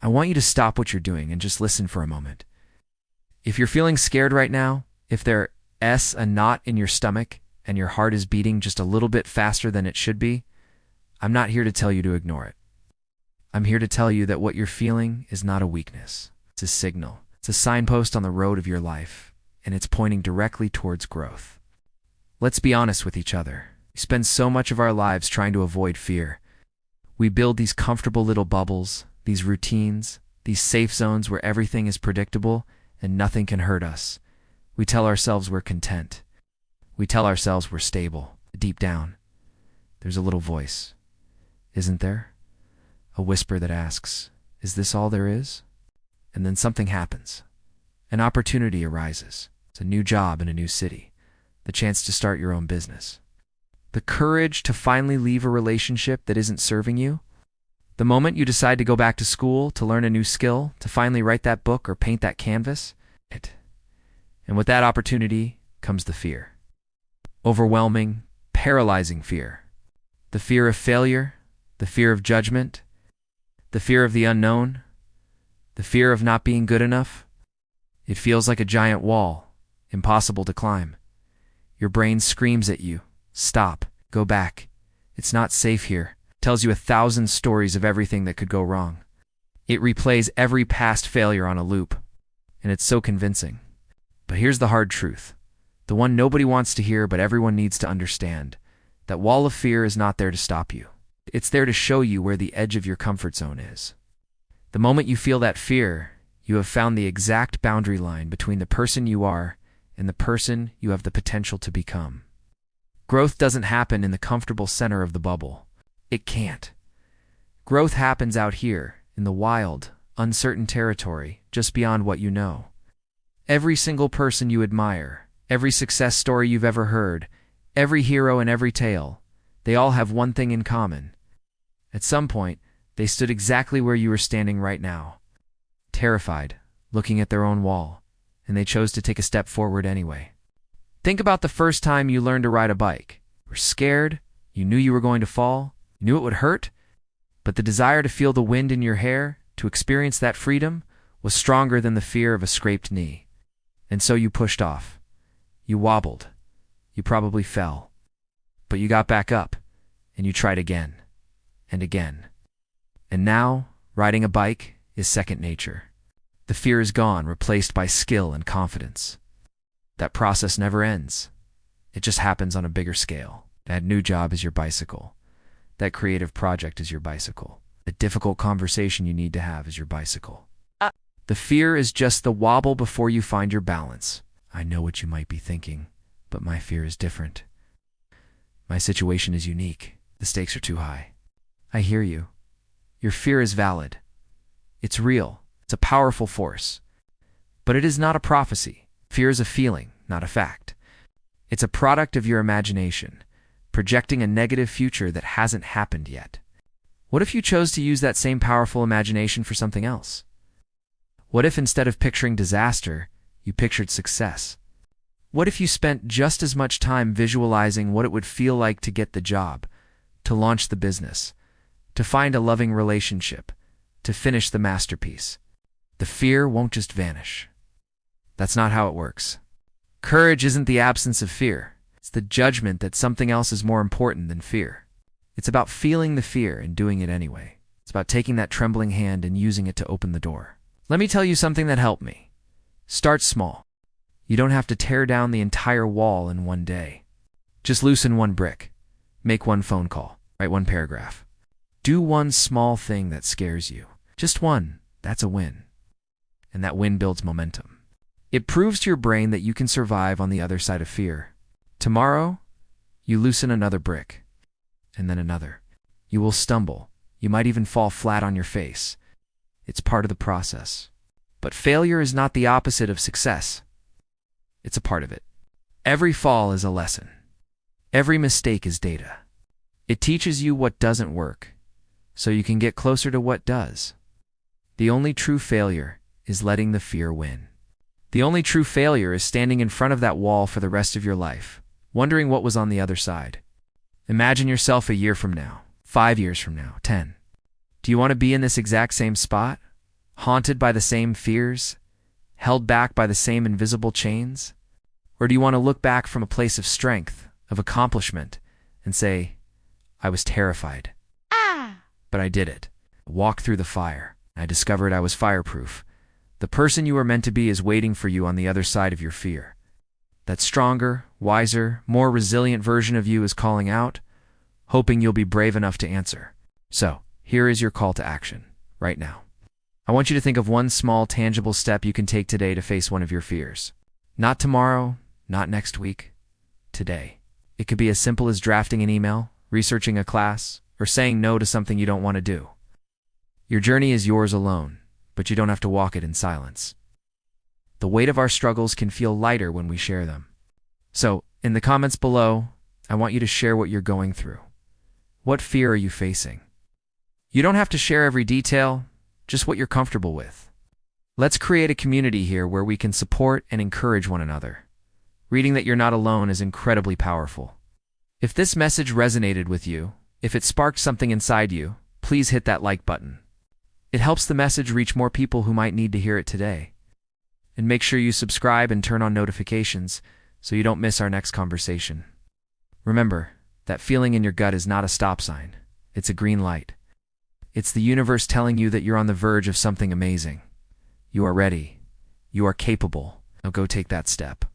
I want you to stop what you're doing and just listen for a moment. If you're feeling scared right now, if there's a knot in your stomach and your heart is beating just a little bit faster than it should be, I'm not here to tell you to ignore it. I'm here to tell you that what you're feeling is not a weakness. It's a signal. It's a signpost on the road of your life, and it's pointing directly towards growth. Let's be honest with each other. We spend so much of our lives trying to avoid fear. We build these comfortable little bubbles, these routines, these safe zones where everything is predictable and nothing can hurt us. We tell ourselves we're content. We tell ourselves we're stable. Deep down, there's a little voice, isn't there? A whisper that asks, is this all there is? And then something happens. An opportunity arises. It's a new job in a new city. The chance to start your own business. The courage to finally leave a relationship that isn't serving you. The moment you decide to go back to school, to learn a new skill, to finally write that book or paint that canvas. And with that opportunity comes the fear. Overwhelming, paralyzing fear. The fear of failure, the fear of judgment, the fear of the unknown, the fear of not being good enough. It feels like a giant wall, impossible to climb. Your brain screams at you, stop, go back. It's not safe here. It tells you 1,000 stories of everything that could go wrong. It replays every past failure on a loop, and it's so convincing. But here's the hard truth, the one nobody wants to hear but everyone needs to understand. That wall of fear is not there to stop you. It's there to show you where the edge of your comfort zone is. The moment you feel that fear, you have found the exact boundary line between the person you are and the person you have the potential to become. Growth doesn't happen in the comfortable center of the bubble. It can't. Growth happens out here, in the wild, uncertain territory, just beyond what you know. Every single person you admire, every success story you've ever heard, every hero in every tale, they all have one thing in common. At some point, they stood exactly where you are standing right now. Terrified, looking at their own wall, and they chose to take a step forward anyway. Think about the first time you learned to ride a bike. You were scared, you knew you were going to fall, you knew it would hurt, but the desire to feel the wind in your hair, to experience that freedom, was stronger than the fear of a scraped knee. And so you pushed off. You wobbled. You probably fell. But you got back up, and you tried again, and again. And now, riding a bike is second nature. The fear is gone, replaced by skill and confidence. That process never ends. It just happens on a bigger scale. That new job is your bicycle. That creative project is your bicycle. The difficult conversation you need to have is your bicycle. The fear is just the wobble before you find your balance. I know what you might be thinking, but my fear is different. My situation is unique. The stakes are too high. I hear you. Your fear is valid. It's real. It's a powerful force. But it is not a prophecy. Fear is a feeling, not a fact. It's a product of your imagination, projecting a negative future that hasn't happened yet. What if you chose to use that same powerful imagination for something else? What if instead of picturing disaster, you pictured success? What if you spent just as much time visualizing what it would feel like to get the job, to launch the business, to find a loving relationship, to finish the masterpiece? The fear won't just vanish. That's not how it works. Courage isn't the absence of fear. It's the judgment that something else is more important than fear. It's about feeling the fear and doing it anyway. It's about taking that trembling hand and using it to open the door. Let me tell you something that helped me. Start small. You don't have to tear down the entire wall in one day. Just loosen one brick. Make one phone call. Write one paragraph. Do one small thing that scares you. Just one. That's a win. And that win builds momentum. It proves to your brain that you can survive on the other side of fear. Tomorrow, you loosen another brick. And then another. You will stumble. You might even fall flat on your face. It's part of the process. But failure is not the opposite of success. It's a part of it. Every fall is a lesson. Every mistake is data. It teaches you what doesn't work, so you can get closer to what does. The only true failure is letting the fear win. The only true failure is standing in front of that wall for the rest of your life, wondering what was on the other side. Imagine yourself a year from now, 5 years from now, 10. Do you want to be in this exact same spot? Haunted by the same fears? Held back by the same invisible chains? Or do you want to look back from a place of strength, of accomplishment, and say, I was terrified, but I did it. Walk through the fire. I discovered I was fireproof. The person you are meant to be is waiting for you on the other side of your fear. That stronger, wiser, more resilient version of you is calling out, hoping you'll be brave enough to answer. So, here is your call to action, right now. I want you to think of one small, tangible step you can take today to face one of your fears. Not tomorrow, not next week, today. It could be as simple as drafting an email, researching a class, or saying no to something you don't want to do. Your journey is yours alone, but you don't have to walk it in silence. The weight of our struggles can feel lighter when we share them. So, in the comments below, I want you to share what you're going through. What fear are you facing? You don't have to share every detail, just what you're comfortable with. Let's create a community here where we can support and encourage one another. Reading that you're not alone is incredibly powerful. If this message resonated with you, if it sparked something inside you, please hit that like button. It helps the message reach more people who might need to hear it today. And make sure you subscribe and turn on notifications so you don't miss our next conversation. Remember, that feeling in your gut is not a stop sign. It's a green light. It's the universe telling you that you're on the verge of something amazing. You are ready. You are capable. Now go take that step.